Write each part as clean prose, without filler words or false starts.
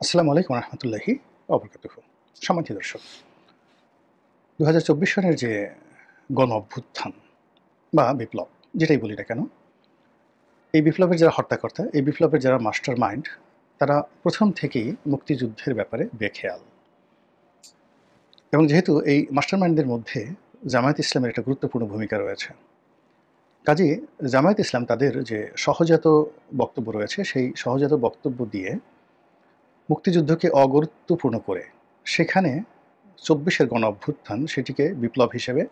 আসসালামু আলাইকুম রহমতুল্লাহি অবরকাতুহু। সম্মানিত দর্শক, ২০২৪ সনের যে গণ অভ্যুত্থান বা বিপ্লব, যেটাই বলি না কেন, এই বিপ্লবের যারা হর্তাকর্তা, এই বিপ্লবের যারা মাস্টার মাইন্ড, তারা প্রথম থেকেই মুক্তিযুদ্ধের ব্যাপারে বেখেয়াল। এবং যেহেতু এই মাস্টার মাইন্ডদের মধ্যে জামায়াত ইসলামের একটা গুরুত্বপূর্ণ ভূমিকা রয়েছে, কাজেই জামায়াত ইসলাম তাদের যে সহজাত বক্তব্য রয়েছে, সেই সহজাত বক্তব্য দিয়ে মুক্তিযুদ্ধকে অগুরুত্বপূর্ণ করে সেখানে ২৪-এর গণ অভ্যুত্থান সেটিকে বিপ্লব হিসেবে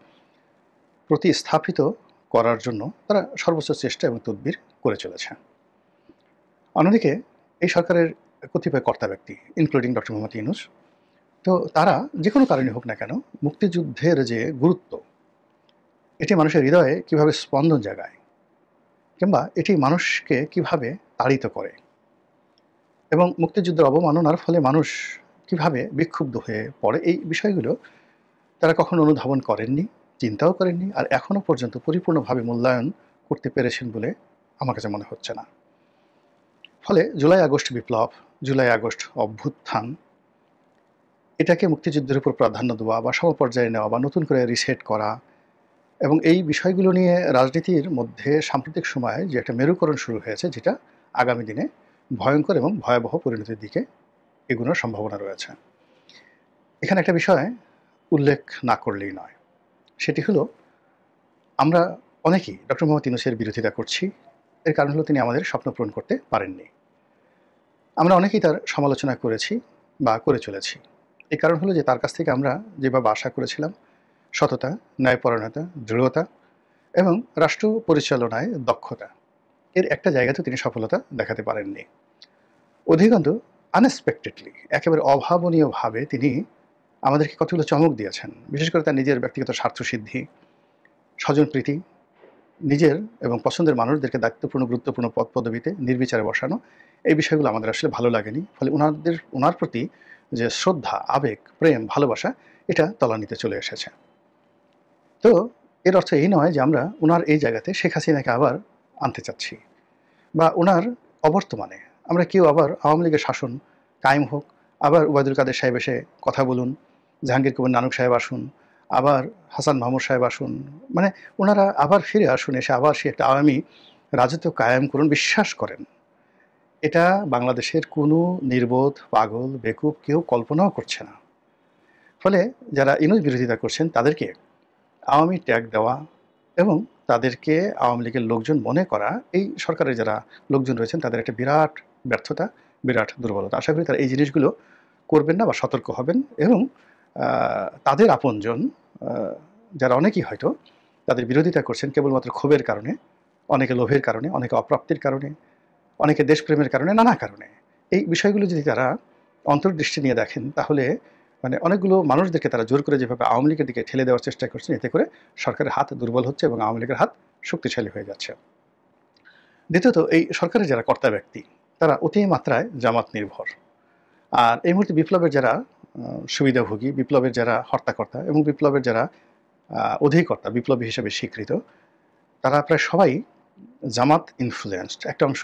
প্রতিস্থাপিত করার জন্য তারা সর্বোচ্চ চেষ্টা এবং তদবির করে চলেছে। অন্যদিকে এই সরকারের কতিপয় কর্তা ব্যক্তি, ইনক্লুডিং ডক্টর মোহাম্মদ ইউনূস, তো তারা যে কোনো কারণে হোক না কেন, মুক্তিযুদ্ধের যে গুরুত্ব, এটি মানুষের হৃদয়ে কীভাবে স্পন্দন জাগায় কিংবা এটি মানুষকে কিভাবে তাড়িত করে এবং মুক্তিযুদ্ধের অবমাননার ফলে মানুষ কিভাবে বিক্ষুব্ধ হয়ে পড়ে, এই বিষয়গুলো তারা কখনো অনুধাবন করেননি, চিন্তাও করেননি, আর এখনও পর্যন্ত পরিপূর্ণভাবে মূল্যায়ন করতে পেরেছেন বলে আমার কাছে মনে হচ্ছে না। ফলে জুলাই আগস্ট বিপ্লব, জুলাই আগস্ট অভ্যুত্থান, এটাকে মুক্তিযুদ্ধের উপর প্রাধান্য দেওয়া বা সমপর্যায়ে নেওয়া বা নতুন করে রিসেট করা এবং এই বিষয়গুলো নিয়ে রাজনীতির মধ্যে সাম্প্রতিক সময়ে যে একটা মেরুকরণ শুরু হয়েছে, যেটা আগামী দিনে ভয়ঙ্কর এবং ভয়াবহ পরিণতির দিকে এগুলোর সম্ভাবনা রয়েছে। এখানে একটা বিষয় উল্লেখ না করলেই নয়, সেটি হলো আমরা অনেকেই ডক্টর মোহাম্মদ ইউনূসের বিরোধিতা করছি। এর কারণ হলো তিনি আমাদের স্বপ্ন পূরণ করতে পারেননি। আমরা অনেকেই তার সমালোচনা করেছি বা করে চলেছি। এই কারণ হলো যে তার কাছ থেকে আমরা যেভাবে আশা করেছিলাম, সততা, ন্যায়পরায়ণতা, দৃঢ়তা এবং রাষ্ট্র পরিচালনায় দক্ষতা, এর একটা জায়গাতেও তিনি সফলতা দেখাতে পারেননি। অধিকন্তু আনএক্সপেক্টেডলি, একেবারে অভাবনীয়ভাবে তিনি আমাদেরকে কতগুলো চমক দিয়েছেন। বিশেষ করে তার নিজের ব্যক্তিগত স্বার্থসিদ্ধি, স্বজনপ্রীতি, নিজের এবং পছন্দের মানুষদেরকে দায়িত্বপূর্ণ গুরুত্বপূর্ণ পদ পদবিতে নির্বিচারে বসানো, এই বিষয়গুলো আমাদের আসলে ভালো লাগেনি। ফলে ওনার প্রতি যে শ্রদ্ধা, আবেগ, প্রেম, ভালোবাসা, এটা তলানিতে চলে এসেছে। তো এর অর্থ এই নয় যে আমরা ওনার এই জায়গাতে শেখ হাসিনাকে আবার আনতে চাচ্ছি বা ওনার অবর্তমানে আমরা কেউ আবার আওয়ামী লীগের শাসন কায়েম হোক, আবার ওবায়দুল কাদের সাহেব এসে কথা বলুন, জাহাঙ্গীর কবির নানক সাহেব আসুন, আবার হাসান মাহমুদ সাহেব আসুন, মানে ওনারা আবার ফিরে আসুন, এসে আবার সে একটা আওয়ামী রাজত্ব কায়েম করুন, বিশ্বাস করেন এটা বাংলাদেশের কোনো নির্বোধ, পাগল, বেকুব কেউ কল্পনাও করছে না। ফলে যারা ইউনূস বিরোধিতা করছেন তাদেরকে আওয়ামী ট্যাগ দেওয়া এবং তাদেরকে আওয়ামী লীগের লোকজন মনে করা, এই সরকারের যারা লোকজন রয়েছেন তাদের একটা বিরাট ব্যর্থতা, বিরাট দুর্বলতা। আশা করি তারা এই জিনিসগুলো করবেন না বা সতর্ক হবেন এবং তাদের আপনজন যারা অনেকেই হয়তো তাদের বিরোধিতা করছেন কেবলমাত্র ক্ষোভের কারণে, অনেকে লোভের কারণে, অনেকে অপ্রাপ্তির কারণে, অনেকে দেশপ্রেমের কারণে, নানা কারণে, এই বিষয়গুলো যদি তারা অন্তর্দৃষ্টি নিয়ে দেখেন, তাহলে মানে অনেকগুলো মানুষদেরকে তারা জোর করে যেভাবে আওয়ামী লীগের দিকে ঠেলে দেওয়ার চেষ্টা করছেন, এতে করে সরকারের হাত দুর্বল হচ্ছে এবং আওয়ামী লীগের হাত শক্তিশালী হয়ে যাচ্ছে। দ্বিতীয়ত, এই সরকারের যারা কর্তা ব্যক্তি, তারা অতিমাত্রায় জামাত নির্ভর। আর এই মুহূর্তে বিপ্লবের যারা সুবিধাভোগী, বিপ্লবের যারা হর্তাকর্তা এবং বিপ্লবের যারা অধিকর্তা, বিপ্লবী হিসেবে স্বীকৃত, তারা প্রায় সবাই জামাত ইনফ্লুয়েন্সড। একটা অংশ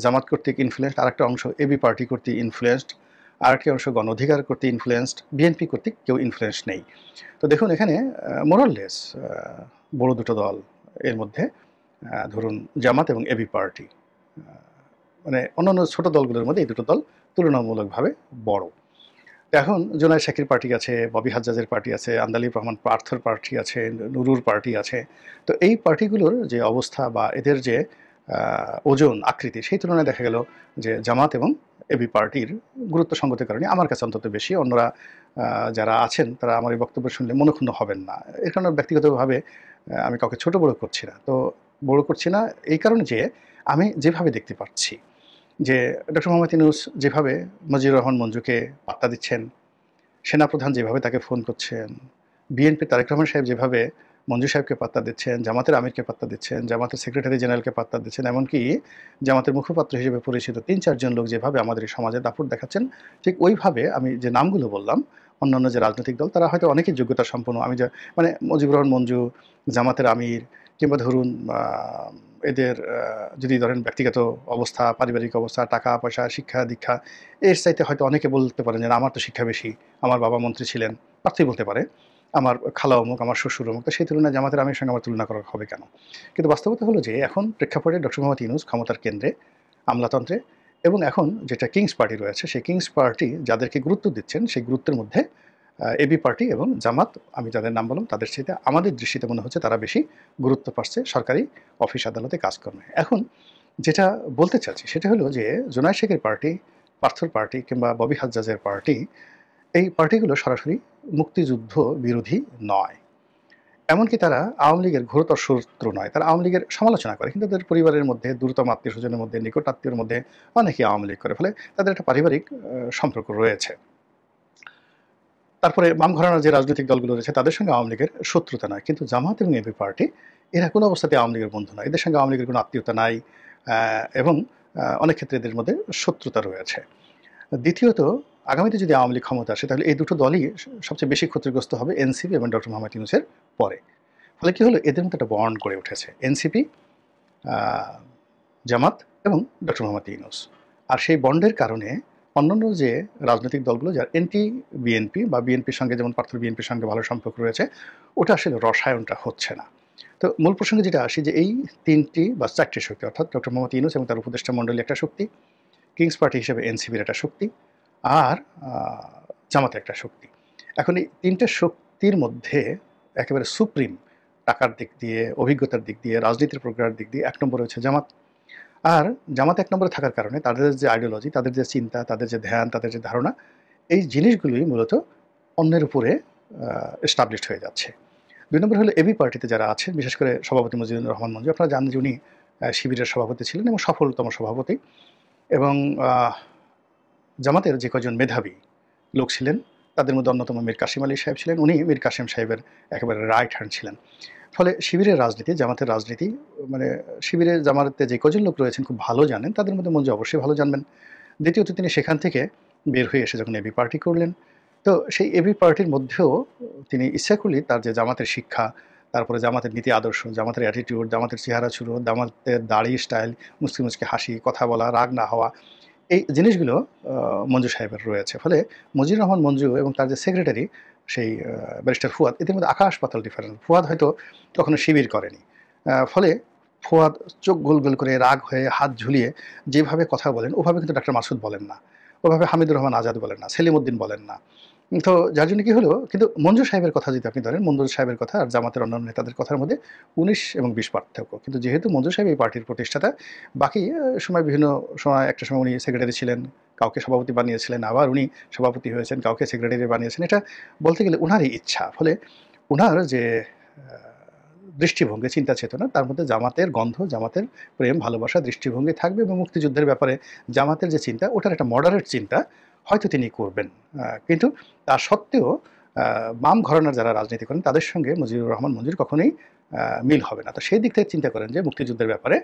জামাত কর্তৃক ইনফ্লুয়েন্সড, আরেকটা অংশ এবি পার্টি কর্তৃক ইনফ্লুয়েন্সড, আরেকটি অংশ গণ অধিকার কর্তৃক ইনফ্লুয়েন্সড, বিএনপি কর্তৃক কেউ ইনফ্লুয়েন্স নেই। তো দেখুন এখানে মোরাললেস বড় দুটো দল, এর মধ্যে ধরুন জামাত এবং এবি পার্টি, মানে অন্যান্য ছোট দলগুলোর মধ্যে এই দুটো দল তুলনামূলকভাবে বড়। এখন জোনায়েদ শাকির পার্টি আছে, ববি হাজ্জাজের পার্টি আছে, আন্দালিব রহমান পার্থর পার্টি আছে, নুরুর পার্টি আছে। তো এই পার্টিগুলোর যে অবস্থা বা এদের যে ওজন, আকৃতি, সেই তুলনায় দেখা গেল যে জামাত এবং এবি পার্টির গুরুত্ব সঙ্গতের কারণে আমার কাছে অন্তত বেশি। অন্যরা যারা আছেন তারা আমার এই বক্তব্য শুনলে মনক্ষুণ্ণ হবেন না। এর কারণে ব্যক্তিগতভাবে আমি কাউকে ছোট বড় করছি না। তো বড় করছি না এই কারণে যে আমি যেভাবে দেখতে পাচ্ছি যে ডক্টর মোহাম্মদ ইউনূস যেভাবে মজিবুর রহমান মঞ্জুকে পাত্তা দিচ্ছেন, সেনাপ্রধান যেভাবে তাকে ফোন করছেন, বিএনপির তারেক রহমান সাহেব যেভাবে মঞ্জু সাহেবকে পাত্তা দিচ্ছেন, জামাতের আমিরকে পাত্তা দিচ্ছেন, জামাতের সেক্রেটারি জেনারেলকে পাত্তা দিচ্ছেন, এমনকি জামাতের মুখপাত্র হিসেবে পরিচিত ৩-৪ জন লোক যেভাবে আমাদের এই সমাজে দাপট দেখাচ্ছেন, ঠিক ওইভাবে আমি যে নামগুলো বললাম, অন্যান্য যে রাজনৈতিক দল, তারা হয়তো অনেকেই যোগ্যতা সম্পন্ন। আমি মানে মজিবুর রহমান মঞ্জু, জামাতের আমির, কিংবা ধরুন এদের যদি ধরেন ব্যক্তিগত অবস্থা, পারিবারিক অবস্থা, টাকা পয়সা, শিক্ষা দীক্ষা, এর চাইতে হয়তো অনেকে বলতে পারেন যে আমার তো শিক্ষা বেশি, আমার বাবা মন্ত্রী ছিলেন, প্রার্থী বলতে পারে, আমার খালা অমুক, আমার শ্বশুর অমুক, তো সেই তুলনায় জামাতের আমির সঙ্গে আমার তুলনা করা হবে কেন? কিন্তু বাস্তবতা হলো যে এখন প্রেক্ষাপটে ডক্টর মোহাম্মদ ইউনূস ক্ষমতার কেন্দ্রে, আমলাতন্ত্রে, এবং এখন যেটা কিংস পার্টি রয়েছে, সেই কিংস পার্টি যাদেরকে গুরুত্ব দিচ্ছেন, সেই গুরুত্বের মধ্যে এবি পার্টি এবং জামাত, আমি যাদের নাম বললাম তাদের সাথে আমাদের দৃষ্টিতে মনে হচ্ছে তারা বেশি গুরুত্ব পাচ্ছে সরকারি অফিস আদালতে কাজকর্মে। এখন যেটা বলতে চাচ্ছি সেটা হলো যে জোনায়েদ শেখের পার্টি, পার্থর পার্টি কিংবা ববি হাজ্জাজের পার্টি, এই পার্টিগুলো সরাসরি মুক্তিযুদ্ধ বিরোধী নয়। এমনকি তারা আওয়ামী লীগের ঘোরতর শত্রু নয়। তারা আওয়ামী লীগের সমালোচনা করে, কিন্তু তাদের পরিবারের মধ্যে, দ্রুততম আত্মীয়স্বজনের মধ্যে, নিকট আত্মীয়ের মধ্যে অনেকেই আওয়ামী লীগ করে, ফলে তাদের একটা পারিবারিক সম্পর্ক রয়েছে। তারপরে বাম ঘরানার যে রাজনৈতিক দলগুলো রয়েছে তাদের সঙ্গে আওয়ামী লীগের শত্রুতা নয়, কিন্তু জামাত এবং এবি পার্টি এরা কোনো অবস্থাতে আওয়ামী লীগের বন্ধু নয়, এদের সঙ্গে আওয়ামী লীগের কোনো আত্মীয়তা নাই, এবং অনেক ক্ষেত্রে এদের মধ্যে শত্রুতা রয়েছে। দ্বিতীয়ত, আগামীতে যদি আওয়ামী লীগ ক্ষমতা আসে তাহলে এই দুটো দলই সবচেয়ে বেশি ক্ষতিগ্রস্ত হবে এনসিপি এবং ডক্টর মোহাম্মদ ইউনূসের পরে। ফলে কি হলো, এদের মধ্যে একটা বন্ড গড়ে উঠেছে, এনসিপি, জামাত এবং ডক্টর মোহাম্মদ ইউনূস। আর সেই বন্ডের কারণে অন্যান্য যে রাজনৈতিক দলগুলো যার এনটি বিএনপি বা বিএনপির সঙ্গে, যেমন পার্থর বিএনপির সঙ্গে ভালো সম্পর্ক রয়েছে, ওটা আসলে রসায়নটা হচ্ছে না। তো মূল প্রসঙ্গে যেটা আসি যে এই তিনটি বা চারটি শক্তি, অর্থাৎ ডক্টর মোহাম্মদ ইউনূস এবং তার উপদেষ্টা মণ্ডলী একটা শক্তি, কিংস পার্টি হিসেবে এনসিপির একটা শক্তি, আর জামাতের একটা শক্তি। এখন এই তিনটে শক্তির মধ্যে একেবারে সুপ্রিম টাকার দিক দিয়ে, অভিজ্ঞতার দিক দিয়ে, রাজনীতির প্রজ্ঞার দিক দিয়ে এক নম্বরে হচ্ছে জামাত। আর জামাত এক নম্বরে থাকার কারণে তাদের যে আইডিওলজি, তাদের যে চিন্তা, তাদের যে ধ্যান, তাদের যে ধারণা, এই জিনিসগুলোই মূলত অন্যের উপরে এস্টাবলিশড হয়ে যাচ্ছে। ২ নম্বর হলো এবি পার্টিতে যারা আছেন, বিশেষ করে সভাপতি মজিবুর রহমান মঞ্জু। আপনারা জানেন যে উনি শিবিরের সভাপতি ছিলেন এবং সফলতম সভাপতি, এবং জামাতের যে কজন মেধাবী লোক ছিলেন তাদের মধ্যে অন্যতম মীর কাসেম আলী সাহেব ছিলেন। উনি মীর কাসেম সাহেবের একেবারে রাইট হ্যান্ড ছিলেন। ফলে শিবিরের রাজনীতি, জামাতের রাজনীতি, মানে শিবিরে জামাতে যে কজন লোক রয়েছেন খুব ভালো জানেন, তাদের মধ্যে মঞ্জু অবশ্যই ভালো জানবেন। দ্বিতীয়ত, তিনি সেখান থেকে বের হয়ে এসে যখন এবি পার্টি করলেন, তো সেই এবি পার্টির মধ্যেও তিনি ইচ্ছা করলেই তার যে জামাতের শিক্ষা, তারপরে জামাতের নীতি আদর্শ, জামাতের অ্যাটিটিউড, জামাতের চেহারা ছুড়ো, জামাতের দাড়ি স্টাইল, মুচকি মুচকি হাসি, কথা বলা, রাগ না হওয়া, এই জিনিসগুলো মঞ্জু সাহেবের রয়েছে। ফলে মজিবুর রহমান মঞ্জু এবং তার যে সেক্রেটারি সেই ব্যারিস্টার ফুয়াদ, এদের মধ্যে আকাশ পাতাল ডিফারেন্স। ফুয়াদ হয়তো কখনো শিবির করেনি, ফলে ফুয়াদ চোখ গোল গোল করে রাগ হয়ে হাত ঝুলিয়ে যেভাবে কথা বলেন ওভাবে কিন্তু ডাক্তার মাসুদ বলেন না, ওভাবে হামিদুর রহমান আজাদ বলেন না, সেলিম উদ্দিন বলেন না। তো যার জন্য কি হলো, কিন্তু মঞ্জু সাহেবের কথা যদি আপনি ধরেন, মঞ্জু সাহেবের কথা আর জামাতের অন্যান্য নেতাদের কথার মধ্যে ১৯ এবং ২০ পার্থক্য। কিন্তু যেহেতু মঞ্জু সাহেব এই পার্টির প্রতিষ্ঠাতা, বাকি সময় বিভিন্ন সময়, একটা সময় উনি সেক্রেটারি ছিলেন, কাউকে সভাপতি বানিয়েছিলেন, আবার উনি সভাপতি হয়েছেন, কাউকে সেক্রেটারি বানিয়েছেন, এটা বলতে গেলে উনারই ইচ্ছা। ফলে উনার যে দৃষ্টিভঙ্গি, চিন্তা চেতনা, তার মধ্যে জামাতের গন্ধ, জামাতের প্রেম, ভালোবাসা, দৃষ্টিভঙ্গি থাকবে, এবং মুক্তিযুদ্ধের ব্যাপারে জামাতের যে চিন্তা, ওটার একটা মডারেট চিন্তা হয়তো তিনি করবেন। কিন্তু তা সত্ত্বেও বাম ঘরানার যারা রাজনীতি করেন তাদের সঙ্গে মুজিবুর রহমান মঞ্জুর কখনোই মিল হবে না। তো সেই দিক থেকে চিন্তা করেন যে মুক্তিযুদ্ধের ব্যাপারে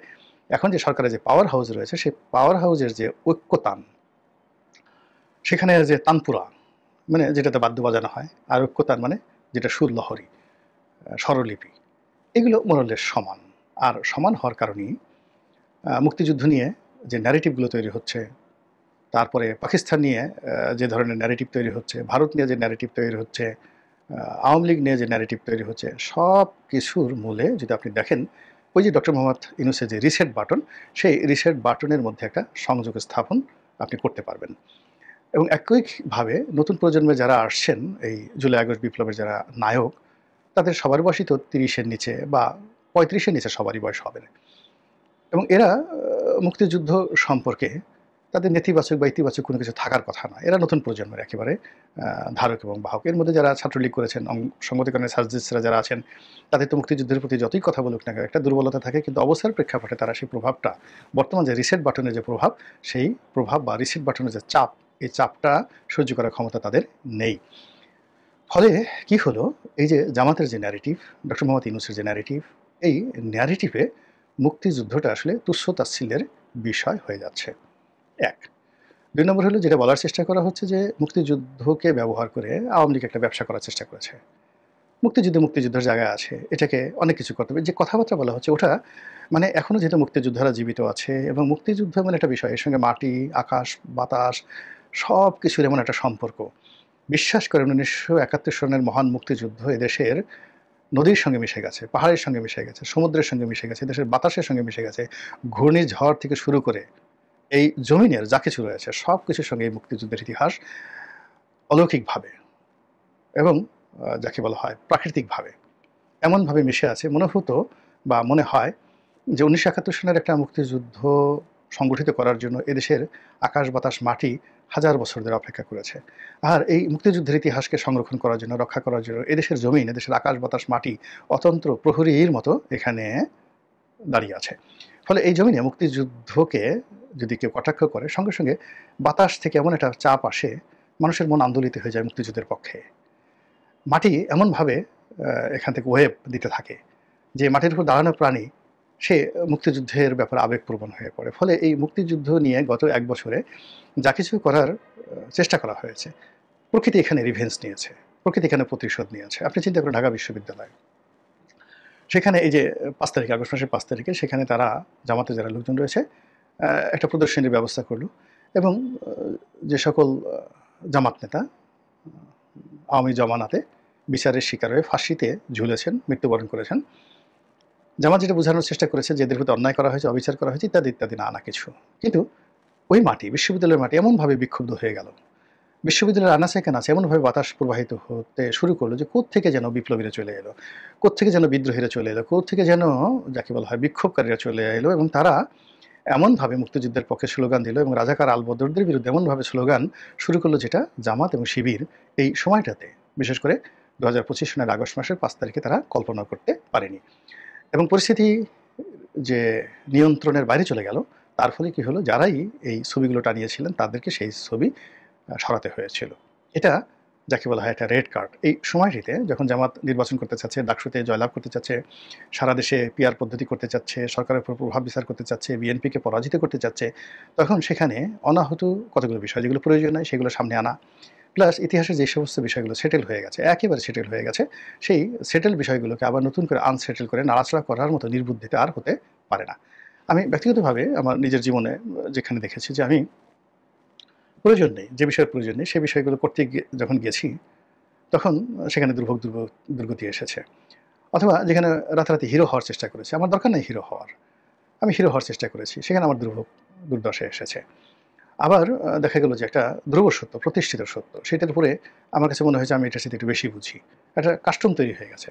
এখন যে সরকারের যে পাওয়ার হাউস রয়েছে, সেই পাওয়ার হাউসের যে ঐক্যতান, সেখানে যে তানপুরা, মানে যেটাতে বাদ্য বাজানো হয়, আর ঐক্যতান মানে যেটা সুর লহরী, স্বরলিপি, এগুলো মোরালের সমান। আর সমান হওয়ার কারণেই মুক্তিযুদ্ধ নিয়ে যে ন্যারেটিভগুলো তৈরি হচ্ছে, তারপরে পাকিস্তান নিয়ে যে ধরনের ন্যারেটিভ তৈরি হচ্ছে, ভারত নিয়ে যে ন্যারেটিভ তৈরি হচ্ছে, আওয়ামী লীগ নিয়ে যে ন্যারেটিভ তৈরি হচ্ছে, সব কিছুর মূলে যদি আপনি দেখেন, ওই যে ডক্টর মোহাম্মদ ইউনূসের যে রিসেট বাটন, সেই রিসেট বাটনের মধ্যে একটা সংযোগ স্থাপন আপনি করতে পারবেন। এবং একইভাবে নতুন প্রজন্মে যারা আসছেন, এই জুলাই আগস্ট বিপ্লবের যারা নায়ক, তাদের সবার বয়সই তো ৩০-এর নিচে বা ৩৫-এর নিচে সবারই বয়স হবে না, এবং এরা মুক্তিযুদ্ধ সম্পর্কে তাদের নেতিবাচক বা ইতিবাচক কোনো কিছু থাকার কথা না। এরা নতুন প্রজন্মের একেবারে ধারক এবং বাহক। এর মধ্যে যারা ছাত্রলীগ করেছেন, সংগঠনের সার্জিস্টরা যারা আছেন, তাদের তো মুক্তিযুদ্ধের প্রতি যতই কথা বলুক না কেন, একটা দুর্বলতা থাকে, কিন্তু অবস্থার প্রেক্ষাপটে তারা সেই প্রভাবটা, বর্তমান যে রিসেট বাটনের যে প্রভাব, সেই প্রভাব বা রিসেট বাটনের যে চাপ, এই চাপটা সহ্য করার ক্ষমতা তাদের নেই। ফলে কি হলো, এই যে জামাতের যে ন্যারেটিভ, ডক্টর মোহাম্মদ ইউনূসের যে ন্যারেটিভ, এই ন্যারেটিভে মুক্তিযুদ্ধটা আসলে তুচ্ছ তাচ্ছিল্যের বিষয় হয়ে যাচ্ছে, এক। ২ নম্বর হলো, যেটা বলার চেষ্টা করা হচ্ছে যে মুক্তিযুদ্ধকে ব্যবহার করে আওয়ামী লীগ একটা ব্যবসা করার চেষ্টা করেছে। মুক্তিযুদ্ধের জায়গায় আছে, এটাকে অনেক কিছু করতে হবে। যে কথাবার্তা বলা হচ্ছে ওটা মানে এখনো যেহেতু মুক্তিযোদ্ধারা জীবিত আছে এবং মুক্তিযুদ্ধ এমন একটা বিষয়, এর সঙ্গে মাটি, আকাশ, বাতাস সবকিছুর এমন একটা সম্পর্ক। বিশ্বাস করেন ১৯৭১ সনের মহান মুক্তিযুদ্ধ এদেশের নদীর সঙ্গে মিশে গেছে, পাহাড়ের সঙ্গে মিশে গেছে, সমুদ্রের সঙ্গে মিশে গেছে, দেশের বাতাসের সঙ্গে মিশে গেছে, ঘূর্ণিঝড় থেকে শুরু করে এই জমিনের যা কিছু রয়েছে সব কিছুর সঙ্গে এই মুক্তিযুদ্ধের ইতিহাস অলৌকিকভাবে এবং যাকে বলা হয় প্রাকৃতিকভাবে এমনভাবে মিশে আছে, মনে হতো বা মনে হয় যে ১৯৭১ সনের একটা মুক্তিযুদ্ধ সংগঠিত করার জন্য এদেশের আকাশ, বাতাস, মাটি হাজার বছর ধরে অপেক্ষা করেছে। আর এই মুক্তিযুদ্ধের ইতিহাসকে সংরক্ষণ করার জন্য, রক্ষা করার জন্য এদেশের জমিন, এদেশের আকাশ, বাতাস, মাটি অতন্ত্র প্রহরীর মতো এখানে দাঁড়িয়ে আছে। ফলে এই জমিনে মুক্তিযুদ্ধকে যদি কেউ কটাক্ষ করে, সঙ্গে সঙ্গে বাতাস থেকে এমন একটা চাপ আসে, মানুষের মন আন্দোলিত হয়ে যায় মুক্তিযুদ্ধের পক্ষে। মাটি এমনভাবে এখান থেকে ওয়েভ দিতে থাকে যে মাটির উপর দাঁড়ানো প্রাণী সে মুক্তিযুদ্ধের ব্যাপারে আবেগপ্রবণ হয়ে পড়ে। ফলে এই মুক্তিযুদ্ধ নিয়ে গত ১ বছরে যা কিছু করার চেষ্টা করা হয়েছে, প্রকৃতি এখানে রিভেঞ্জ নিয়েছে, প্রকৃতি এখানে প্রতিশোধ নিয়েছে। আপনি চিন্তা করেন ঢাকা বিশ্ববিদ্যালয়, সেখানে এই যে ৫ তারিখে, আগস্ট মাসের ৫ তারিখে সেখানে তারা জামাতে যারা লোকজন রয়েছে একটা প্রদর্শনীর ব্যবস্থা করলো এবং যে সকল জামাত নেতা আওয়ামী জমানাতে বিচারের শিকার হয়ে ফাঁসিতে ঝুলেছেন, মৃত্যুবরণ করেছেন, জামাত যেটা বোঝানোর চেষ্টা করেছে যে এদের প্রতি অন্যায় করা হয়েছে, অবিচার করা হয়েছে, ইত্যাদি ইত্যাদি নানা কিছু। কিন্তু ওই মাটি, বিশ্ববিদ্যালয়ের মাটি এমনভাবে বিক্ষুব্ধ হয়ে গেল, বিশ্ববিদ্যালয়ের আনাচে কানাচে এমনভাবে বাতাস প্রবাহিত হতে শুরু করলো যে কোত্থেকে যেন বিপ্লবীরা চলে এলো, কোত্থেকে যেন বিদ্রোহীরা চলে এলো, কোত্থেকে যেন যাকে বলা হয় বিক্ষোভকারীরা চলে এলো এবং তারা এমনভাবে মুক্তিযুদ্ধের পক্ষে স্লোগান দিল এবং রাজাকার আলবদরদের বিরুদ্ধে এমনভাবে স্লোগান শুরু করলো যেটা জামাত এবং শিবির এই সময়টাতে, বিশেষ করে ২০২৫ সনের আগস্ট মাসের ৫ তারিখে তারা কল্পনা করতে পারেনি। এবং পরিস্থিতি যে নিয়ন্ত্রণের বাইরে চলে গেল, তার ফলে কি হলো, যারাই এই ছবিগুলো টানিয়েছিলেন তাদেরকে সেই ছবি সরাতে হয়েছিল। এটা যাকে বলা হয় একটা রেড কার্ড। এই সময়টিতে যখন জামাত নির্বাচন করতে চাচ্ছে, ডাকসুতে জয়লাভ করতে চাচ্ছে, সারা দেশে পিআর পদ্ধতি করতে চাচ্ছে, সরকারের উপর প্রভাব বিস্তার করতে চাচ্ছে, বিএনপিকে পরাজিত করতে চাচ্ছে, তখন সেখানে অনাহূত কতগুলো বিষয় যেগুলো প্রয়োজন নয় সেগুলো সামনে আনা, প্লাস ইতিহাসে যে সমস্ত বিষয়গুলো সেটেল হয়ে গেছে, একেবারে সেটেল হয়ে গেছে, সেই সেটেল বিষয়গুলোকে আবার নতুন করে আনসেটেল করে নাড়াচাড়া করার মতো নির্বুদ্ধিতা আর হতে পারে না। আমি ব্যক্তিগতভাবে আমার নিজের জীবনে যেখানে দেখেছি যে আমি প্রয়োজন নেই, যে বিষয়ের প্রয়োজন নেই সে বিষয়গুলো করতে গিয়ে যখন গেছি, তখন সেখানে দুর্গতি এসেছে। অথবা যেখানে রাতারাতি হিরো হওয়ার চেষ্টা করেছি, আমার দরকার নেই হিরো হওয়ার, আমি হিরো হওয়ার চেষ্টা করেছি, সেখানে আমার দুর্দশা এসেছে। আবার দেখা গেল যে একটা ধ্রুব সত্য, প্রতিষ্ঠিত সত্য, সেটার উপরে আমার কাছে মনে হয়েছে আমি এটার সাথে একটু বেশি বুঝি। একটা কাস্টম তৈরি হয়ে গেছে।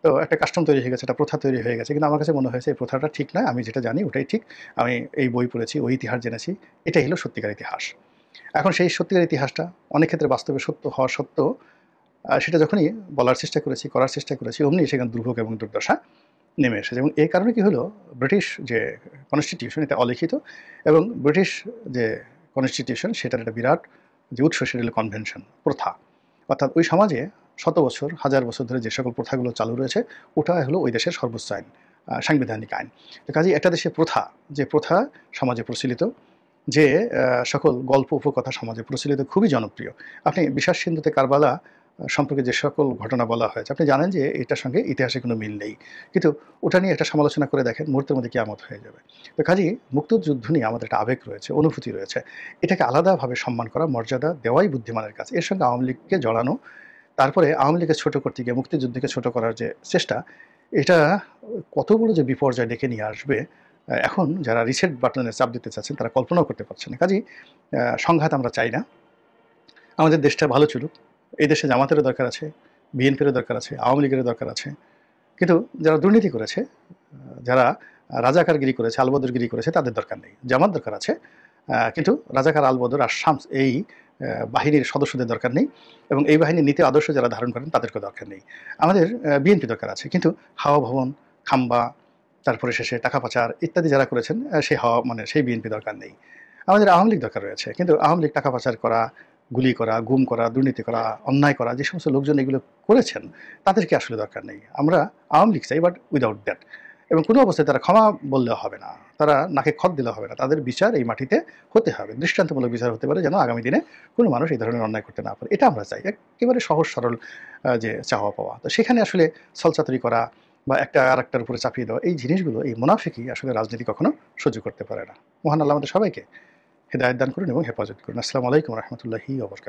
তো একটা কাস্টম তৈরি হয়ে গেছে, একটা প্রথা তৈরি হয়ে গেছে। কিন্তু আমার কাছে মনে হয়েছে এই প্রথাটা ঠিক নয়, আমি যেটা জানি ওটাই ঠিক। আমি এই বই পড়েছি, ওই ইতিহাস জেনেছি, এটাই হলো সত্যিকার ইতিহাস। এখন সেই সত্যিকার ইতিহাসটা অনেক ক্ষেত্রে বাস্তবে সত্য হওয়া সত্ত্বেও সেটা যখনই বলার চেষ্টা করেছি, করার চেষ্টা করেছি, অমনি সেখানে দুর্ভোগ এবং দুর্দশা নেমে এসেছে। এবং এই কারণে কি হলো, ব্রিটিশ যে কনস্টিটিউশন এটা অলিখিত এবং ব্রিটিশ যে কনস্টিটিউশন সেটার একটা বিরাট যে উৎস সেটা হলো কনভেনশন, প্রথা। অর্থাৎ ওই সমাজে শত বছর, হাজার বছর ধরে যে সকল প্রথাগুলো চালু রয়েছে ওটা হলো ওই দেশের সর্বোচ্চ আইন, সাংবিধানিক আইন। তো কাজেই একটা দেশে প্রথা, যে প্রথা সমাজে প্রচলিত, যে সকল গল্প উপকথা সমাজে প্রচলিত, খুবই জনপ্রিয়। আপনি বিশ্বাস সিন্ধুতে কারবালা সম্পর্কে যে সকল ঘটনা বলা হয়েছে, আপনি জানেন যে এটার সঙ্গে ইতিহাসে কোনো মিল নেই, কিন্তু ওটা নিয়ে একটা সমালোচনা করে দেখেন, মুহূর্তের মধ্যে কিয়ামত হয়ে যাবে। তো কাজেই মুক্তিযুদ্ধ নিয়ে আমাদের একটা আবেগ রয়েছে, অনুভূতি রয়েছে, এটাকে আলাদাভাবে সম্মান করা, মর্যাদা দেওয়াই বুদ্ধিমানের কাজ। এর সঙ্গে আওয়ামী লীগকে জড়ানো, তারপরে আওয়ামী লীগকে ছোট করতে গিয়ে মুক্তিযুদ্ধকে ছোট করার যে চেষ্টা, এটা কত বড় যে বিপর্যয় ডেকে নিয়ে আসবে, এখন যারা রিসেট বাটনে চাপ দিতে চাচ্ছেন তারা কল্পনাও করতে পারছেন না। কাজেই সংঘাত আমরা চাই না, আমাদের দেশটা ভালো চলুক। এই দেশে জামাতেরও দরকার আছে, বিএনপিরও দরকার আছে, আওয়ামী লীগেরও দরকার আছে। কিন্তু যারা দুর্নীতি করেছে, যারা রাজাকারগিরি করেছে, আলবদরগিরি করেছে, তাদের দরকার নেই। জামাত দরকার আছে, কিন্তু রাজাকার, আলবদর আর শামস এই বাহিনীর সদস্যদের দরকার নেই এবং এই বাহিনীর নীতি আদর্শ যারা ধারণ করেন তাদেরকেও দরকার নেই। আমাদের বিএনপি দরকার আছে, কিন্তু হাওয়া ভবন, খাম্বা, তারপরে শেষে টাকা পাচার ইত্যাদি যারা করেছেন সেই সেই বিএনপি দরকার নেই। আমাদের আওয়ামী লীগ দরকার রয়েছে, কিন্তু আওয়ামী লীগ টাকা পাচার করা, গুলি করা, গুম করা, দুর্নীতি করা, অন্যায় করা, যে সমস্ত লোকজন এগুলো করেছেন তাদেরকে আসলে দরকার নেই। আমরা আওয়ামী লীগ চাই, বাট উইদাউট দ্যাট। এবং কোনো অবস্থায় তারা ক্ষমা বললেও হবে না, তারা নাকে খত দিলে হবে না, তাদের বিচার এই মাটিতে হতে হবে, দৃষ্টান্তমূলক বিচার হতে পারে, যেন আগামী দিনে কোনো মানুষ এই ধরনের অন্যায় করতে না পারে। এটা আমরা চাই, একেবারে সহজ সরল যে চাওয়া পাওয়া। তো সেখানে আসলে ছলচাতুরি করা বা একটা আরেকটার উপরে চাপিয়ে দেওয়া, এই জিনিসগুলো, এই মুনাফিকই আসলে রাজনীতি কখনো সহ্য করতে পারে না। মহান আল্লাহ আমাদের সবাইকে হেদায়েত দান করুন এবং হেফাজত করুন। আসসালামু আলাইকুম ওয়া রাহমাতুল্লাহি ওয়া বারাকাতুহু।